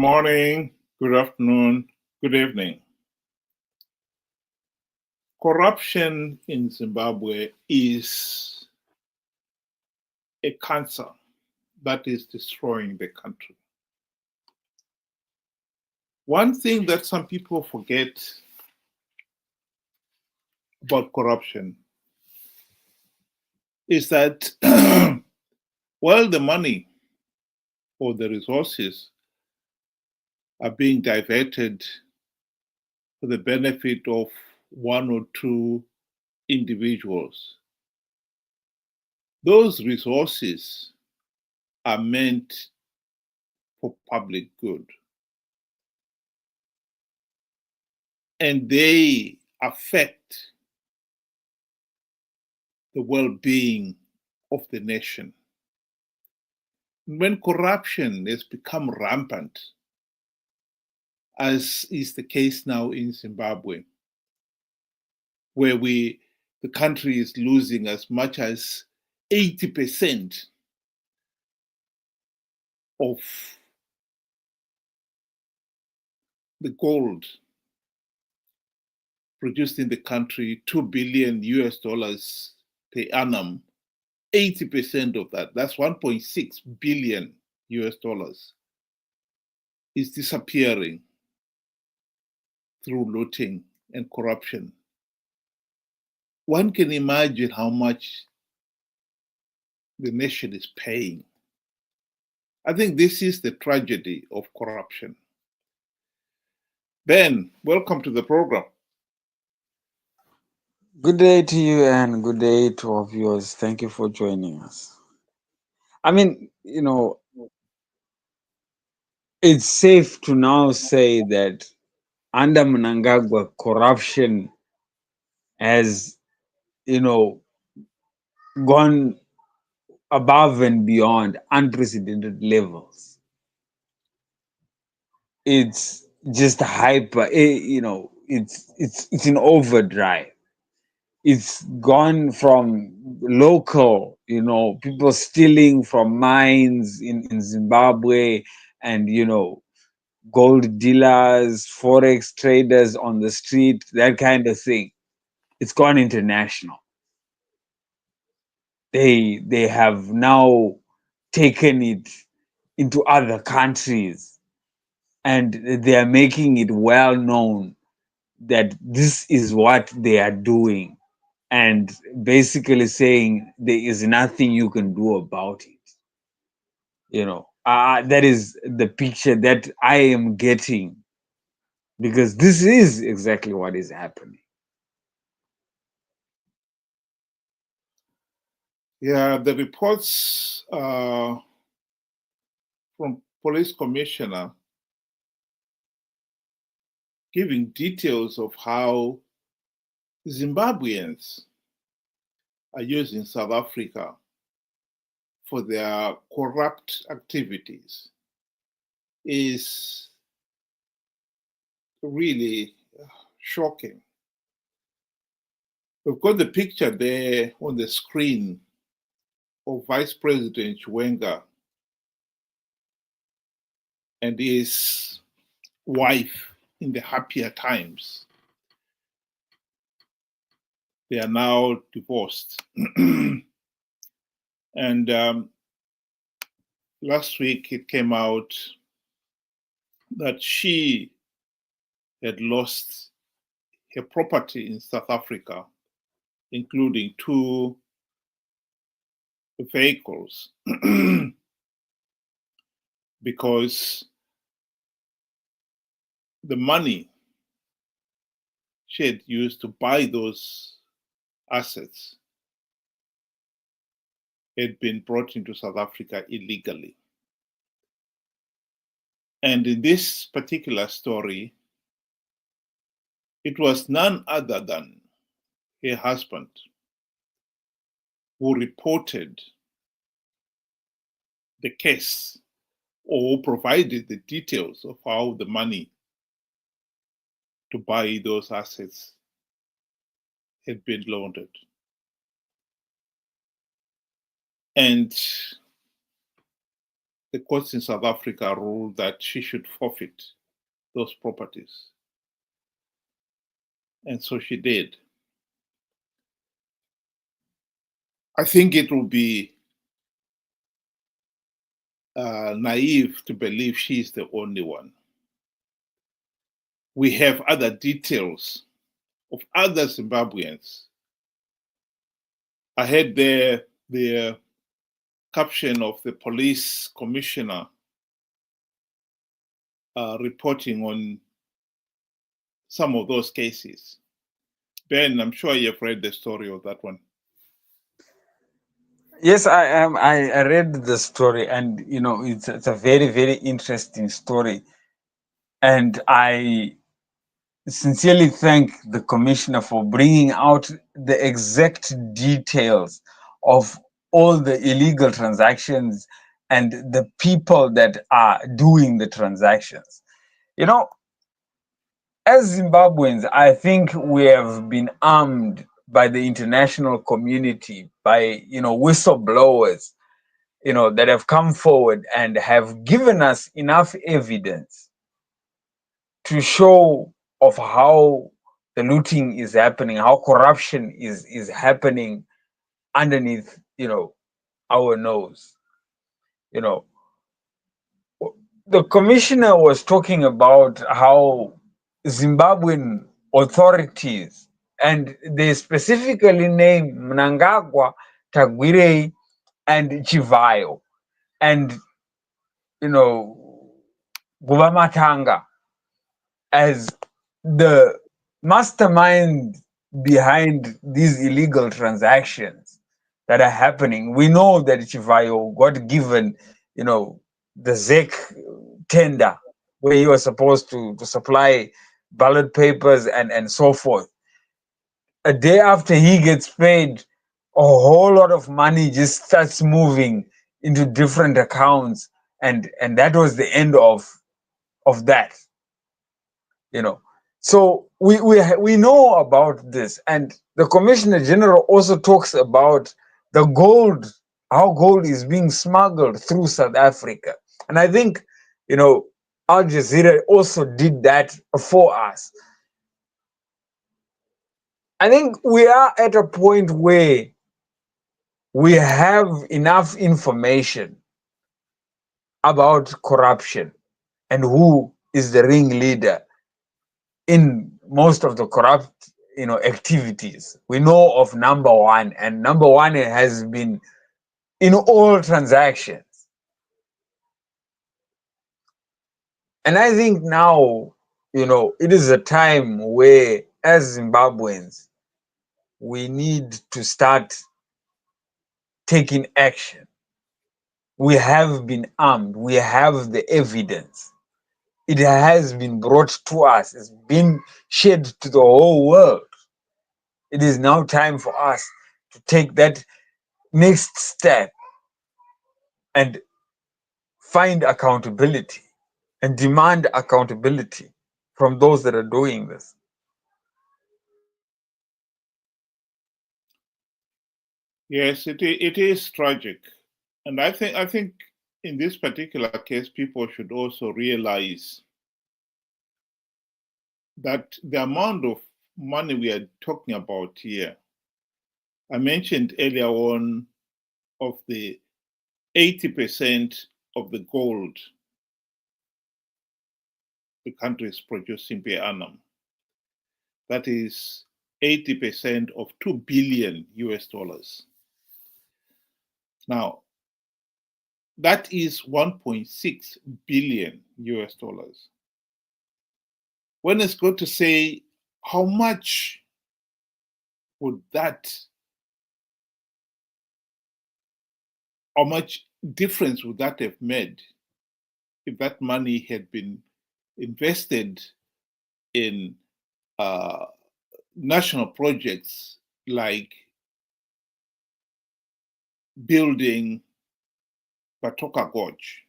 morning, good afternoon, good evening. Corruption in Zimbabwe is a cancer that is destroying the country. One thing that some people forget about corruption is that while the money or the resources are being diverted for the benefit of one or two individuals, those resources are meant for public good. And they affect the well-being of the nation. When corruption has become rampant, as is the case now in Zimbabwe, where the country is losing as much as 80% of the gold produced in the country, $2 billion per annum, 80% of that, that's 1.6 billion US dollars, is disappearing through looting and corruption. One can imagine how much the nation is paying. I think this is the tragedy of corruption. Ben, welcome to the program. Good day to you and good day to our viewers. Thank you for joining us. I mean, it's safe to now say that under Mnangagwa, corruption has, gone above and beyond unprecedented levels. It's just hyper, it's in overdrive. It's gone from local, people stealing from mines in Zimbabwe and, gold dealers, forex traders on the street, that kind of thing. It's gone international. They have now taken it into other countries and they are making it well known that this is what they are doing, and basically saying there is nothing you can do about it. That is the picture that I am getting, because this is exactly what is happening. Yeah, the reports from police commissioner giving details of how Zimbabweans are using South Africa for their corrupt activities is really shocking. We've got the picture there on the screen of Vice President Chiwenga and his wife in the happier times. They are now divorced. And last week it came out that she had lost her property in South Africa, including 2 vehicles, because the money she had used to buy those assets had been brought into South Africa illegally. And in this particular story, it was none other than her husband who reported the case or provided the details of how the money to buy those assets had been laundered. And the courts in South Africa ruled that she should forfeit those properties. And so she did. I think it will be naive to believe she's the only one. We have other details of other Zimbabweans. I heard the caption of the police commissioner reporting on some of those cases. Ben, I'm sure you've read the story of that one. Yes, I am. I read the story, and it's a very, very interesting story. And I sincerely thank the commissioner for bringing out the exact details of all the illegal transactions and the people that are doing the transactions. As Zimbabweans, I think we have been armed by the international community, by whistleblowers, that have come forward and have given us enough evidence to show of how the looting is happening, how corruption is happening underneath, our nose. You know, the commissioner was talking about how Zimbabwean authorities, and they specifically named Mnangagwa, Tagwirei, and Chivayo, and Gubamatanga as the mastermind behind these illegal transactions that are happening. We know that Chivayo got given, the ZEC tender where he was supposed to supply ballot papers and so forth. A day after he gets paid, a whole lot of money just starts moving into different accounts, and that was the end of that. So we know about this, and the commissioner general also talks about the gold, how gold is being smuggled through South Africa. And I think Al Jazeera also did that for us. I think we are at a point where we have enough information about corruption and who is the ringleader in most of the corrupt activities. We know of number one, and number one has been in all transactions. And I think now, it is a time where, as Zimbabweans, we need to start taking action. We have been armed, we have the evidence. It has been brought to us, it's been shared to the whole world. It is now time for us to take that next step and find accountability and demand accountability from those that are doing this. Yes, it is tragic. And I think in this particular case, people should also realize that the amount of money we are talking about here, I mentioned earlier on of the 80% of the gold the country is producing per annum. That is 80% of 2 billion US dollars. Now, that is 1.6 billion US dollars. When it's going to say how much would that, how much difference would that have made if that money had been invested in national projects like building Batoka Gorge?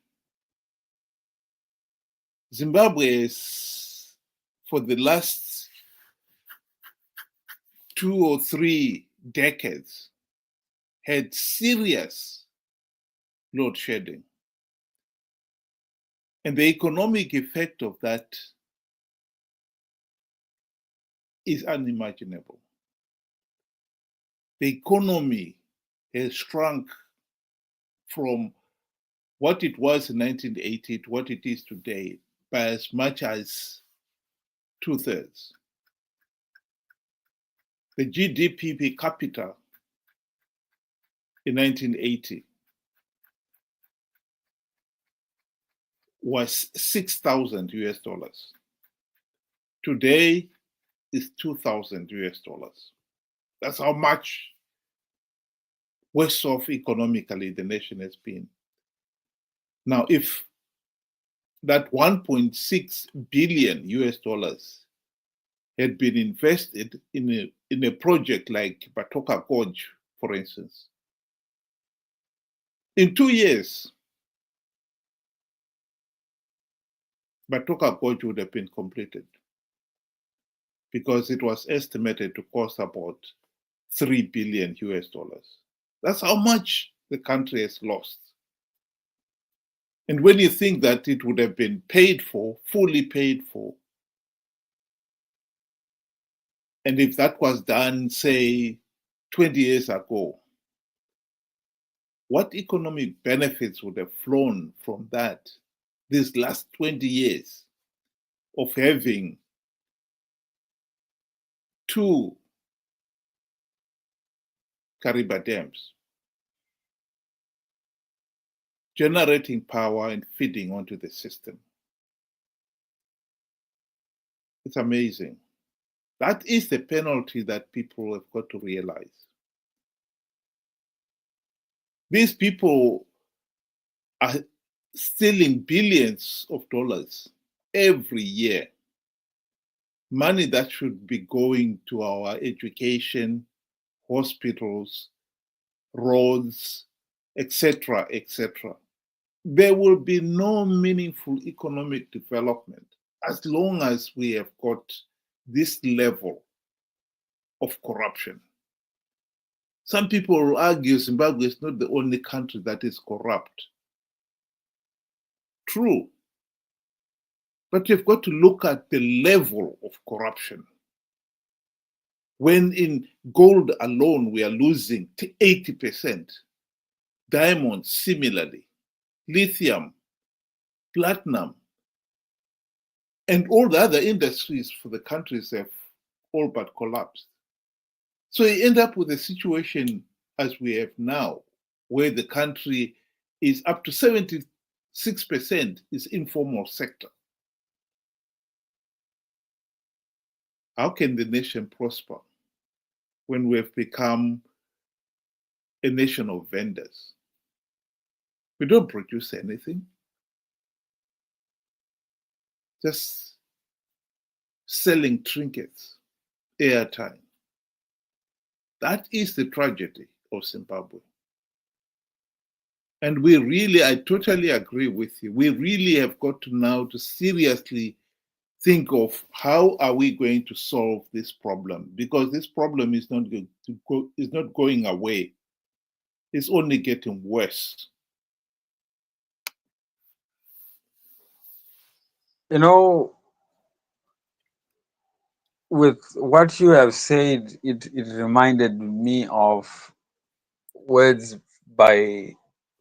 Zimbabwe is, for the last 2 or 3 decades, had serious load shedding. And the economic effect of that is unimaginable. The economy has shrunk from what it was in 1980 to what it is today by as much as 2/3. The GDP per capita in 1980 was 6,000 US dollars. Today is 2,000 US dollars. That's how much worse off economically the nation has been. Now, if that 1.6 billion US dollars had been invested in a project like Batoka Gorge, for instance, in 2 years, Batoka Gorge would have been completed because it was estimated to cost about 3 billion US dollars. That's how much the country has lost. And when you think that it would have been paid for, fully paid for, and if that was done, say, 20 years ago, what economic benefits would have flown from that these last 20 years of having two Kariba dams, generating power and feeding onto the system. It's amazing. That is the penalty that people have got to realize. These people are stealing billions of dollars every year, money that should be going to our education, hospitals, roads, etc., etc. There will be no meaningful economic development as long as we have got this level of corruption. Some people will argue Zimbabwe is not the only country that is corrupt. True. But you've got to look at the level of corruption. When in gold alone we are losing 80%, diamonds similarly, lithium, platinum, and all the other industries for the countries have all but collapsed. So you end up with a situation as we have now, where the country is up to 76% is informal sector. How can the nation prosper when we have become a nation of vendors? We don't produce anything. Just selling trinkets, airtime. That is the tragedy of Zimbabwe. And we really, I totally agree with you. We really have got to now to seriously think of how are we going to solve this problem, because this problem is not going away. It's only getting worse. You know, with what you have said, it reminded me of words by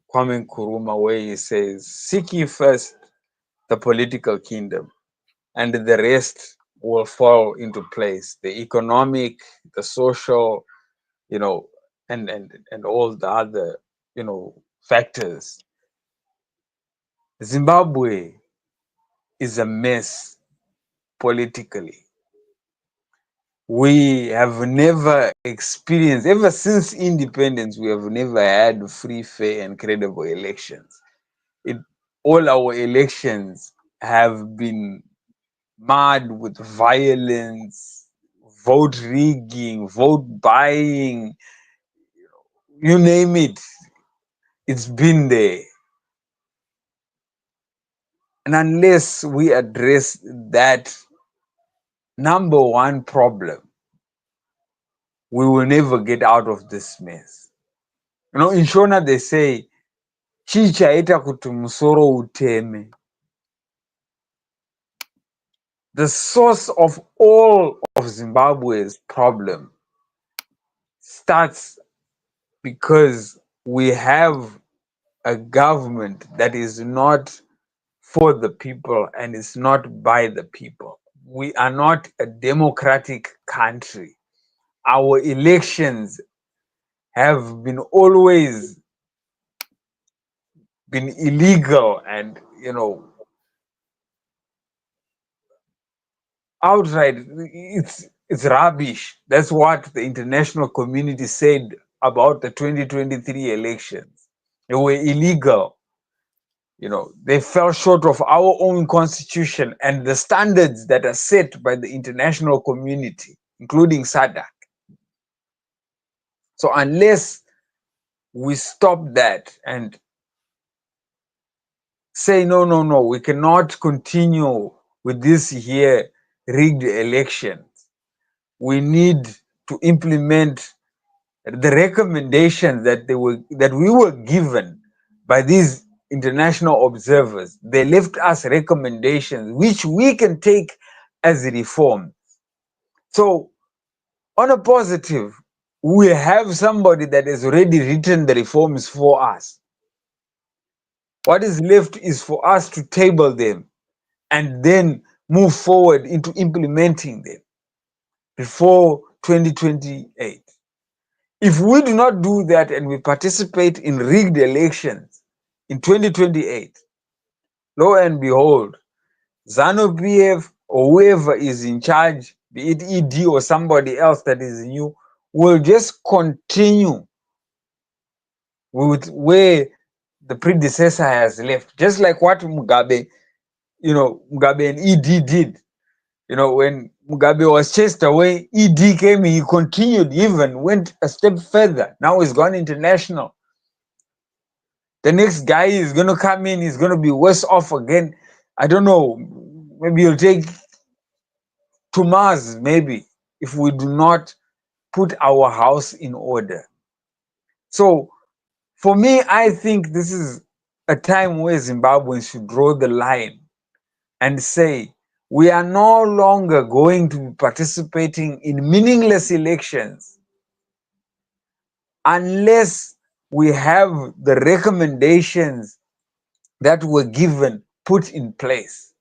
Kwame Nkrumah, where he says, "Seek ye first the political kingdom, and the rest will fall into place. The economic, the social, and all the other, factors." Zimbabwe is a mess politically. We have never experienced, ever since independence, we have never had free, fair, and credible elections. All our elections have been marred with violence, vote rigging, vote buying, you name it, it's been there. And unless we address that number one problem, we will never get out of this mess. In Shona they say, chichaita kuti musoro uteme. the source of all of Zimbabwe's problem starts because we have a government that is not for the people and is not by the people. We are not a democratic country. Our elections have been always been illegal and, outright, it's rubbish. That's what the international community said about the 2023 elections. They were illegal. They fell short of our own constitution and the standards that are set by the international community, including SADC. So unless we stop that and say, no, we cannot continue with this here rigged elections, we need to implement the recommendations that we were given by these international observers. They left us recommendations which we can take as reform. So on a positive, we have somebody that has already written the reforms for us. What is left is for us to table them and then move forward into implementing them before 2028. If we do not do that and we participate in rigged elections in 2028, lo and behold, ZANU-PF or whoever is in charge, be it ED or somebody else that is new, will just continue with where the predecessor has left. Just like what Mugabe and ED did. When Mugabe was chased away, ED came, he continued, even went a step further. Now he's gone international. The next guy is going to come in, he's going to be worse off again. I don't know, maybe he'll take to Mars, maybe, if we do not put our house in order. So for me, I think this is a time where Zimbabweans should draw the line and say, we are no longer going to be participating in meaningless elections unless we have the recommendations that were given put in place.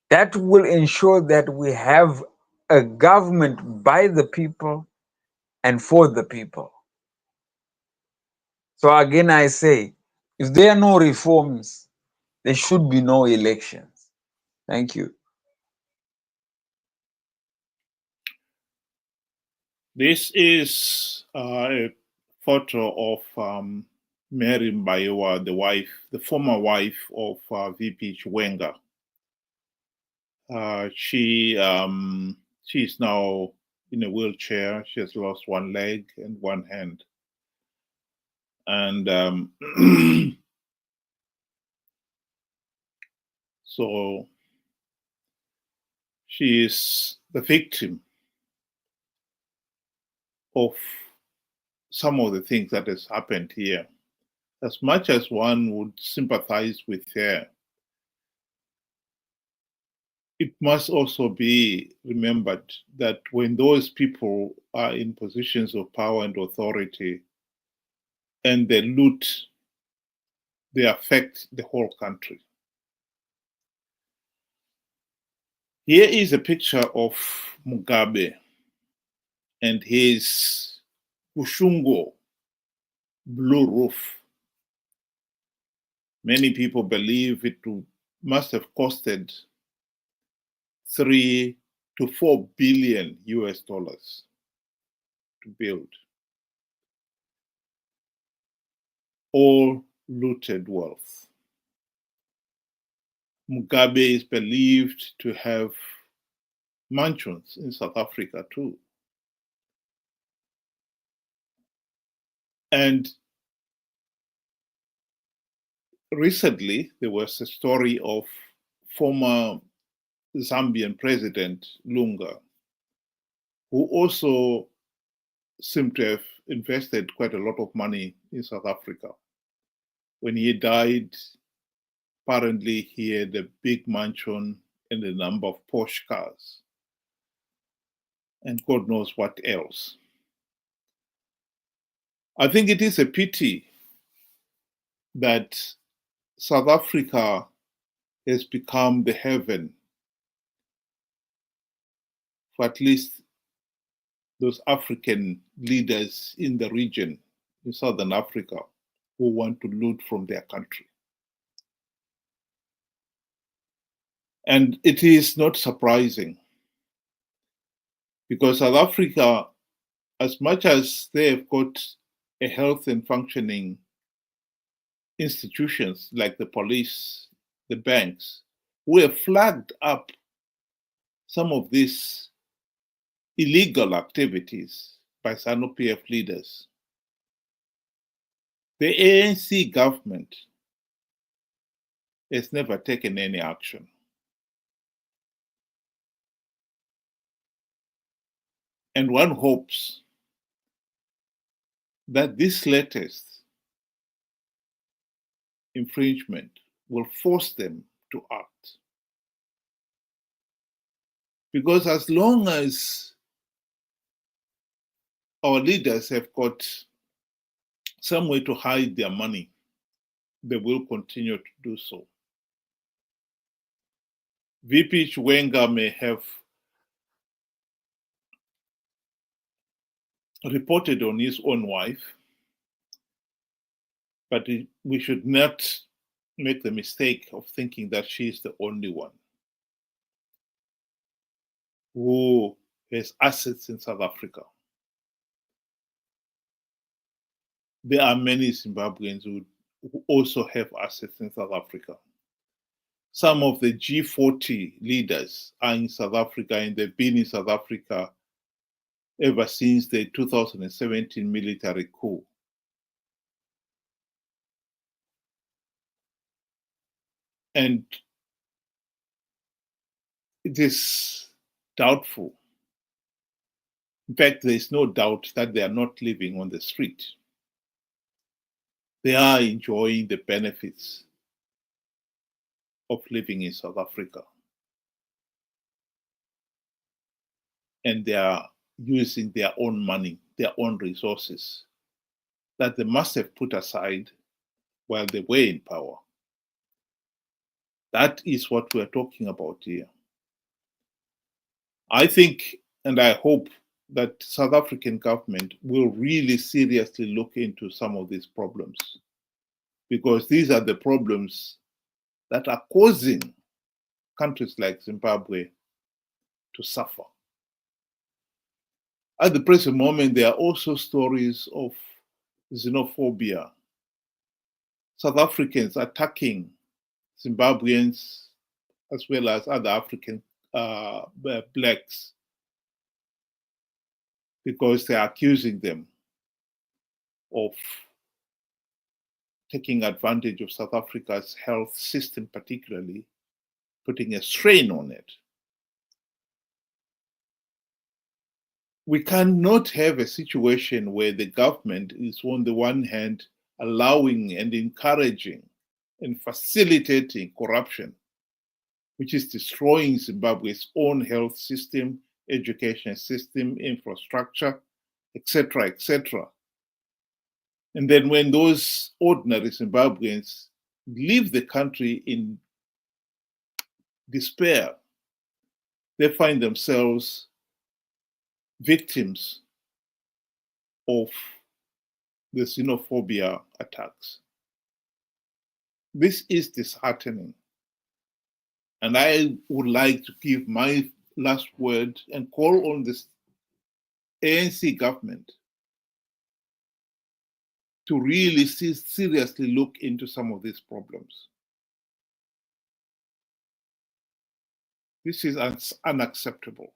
That will ensure that we have a government by the people and for the people. So again, I say, if there are no reforms, there should be no elections. Thank you. This is a photo of Mary Mbayowa, the former wife of VP Chiwenga. She's now in a wheelchair. She has lost one leg and one hand. And so she is the victim of some of the things that has happened here. As much as one would sympathize with her, it must also be remembered that when those people are in positions of power and authority and they loot, they affect the whole country. Here is a picture of Mugabe and his Ushungo blue roof. Many people believe it must have costed $3 to $4 billion to build. All looted wealth. Mugabe is believed to have mansions in South Africa too. And recently, there was a story of former Zambian President Lunga, who also seemed to have invested quite a lot of money in South Africa. When he died, apparently he had a big mansion and a number of Porsche cars, and God knows what else. I think it is a pity that South Africa has become the heaven for at least those African leaders in the region, in Southern Africa, who want to loot from their country. And it is not surprising because South Africa, as much as they have got a health and functioning institutions like the police, the banks, who have flagged up some of these illegal activities by SANU-PF leaders, the ANC government has never taken any action. And one hopes that this latest infringement will force them to act. Because as long as our leaders have got some way to hide their money, they will continue to do so. VP Chiwenga may have reported on his own wife, but we should not make the mistake of thinking that she is the only one who has assets in South Africa. There are many Zimbabweans who also have assets in South Africa. Some of the G40 leaders are in South Africa, and they've been in South Africa ever since the 2017 military coup. And it is doubtful. In fact, there is no doubt that they are not living on the street. They are enjoying the benefits of living in South Africa. And they are using their own money, their own resources that they must have put aside while they were in power. That is what we're talking about here. I think, and I hope, that South African government will really seriously look into some of these problems, because these are the problems that are causing countries like Zimbabwe to suffer. At the present moment, there are also stories of xenophobia, South Africans attacking Zimbabweans as well as other African blacks because they are accusing them of taking advantage of South Africa's health system, particularly putting a strain on it. We cannot have a situation where the government is, on the one hand, allowing and encouraging and facilitating corruption, which is destroying Zimbabwe's own health system, education system, infrastructure, etc., etc. And then when those ordinary Zimbabweans leave the country in despair, they find themselves victims of the xenophobia attacks. This is disheartening. And I would like to give my last word and call on this ANC government to really seriously look into some of these problems. This is unacceptable.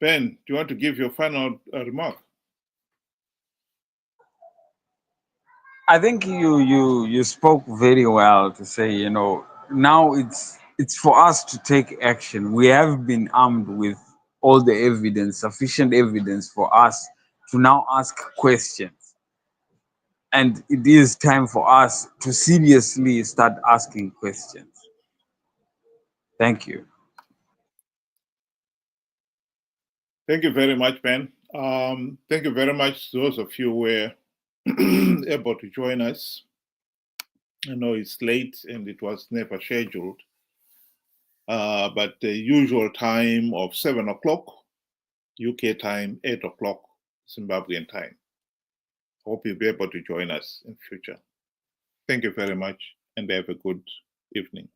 Ben, do you want to give your final remark? I think you spoke very well to say, now it's for us to take action. We have been armed with all the evidence, sufficient evidence for us to now ask questions. And it is time for us to seriously start asking questions. Thank you. Thank you very much, Ben. Thank you very much to those of you who were able to join us. I know it's late and it was never scheduled, but the usual time of 7 o'clock UK time, 8 o'clock Zimbabwean time. Hope you'll be able to join us in future. Thank you very much and have a good evening.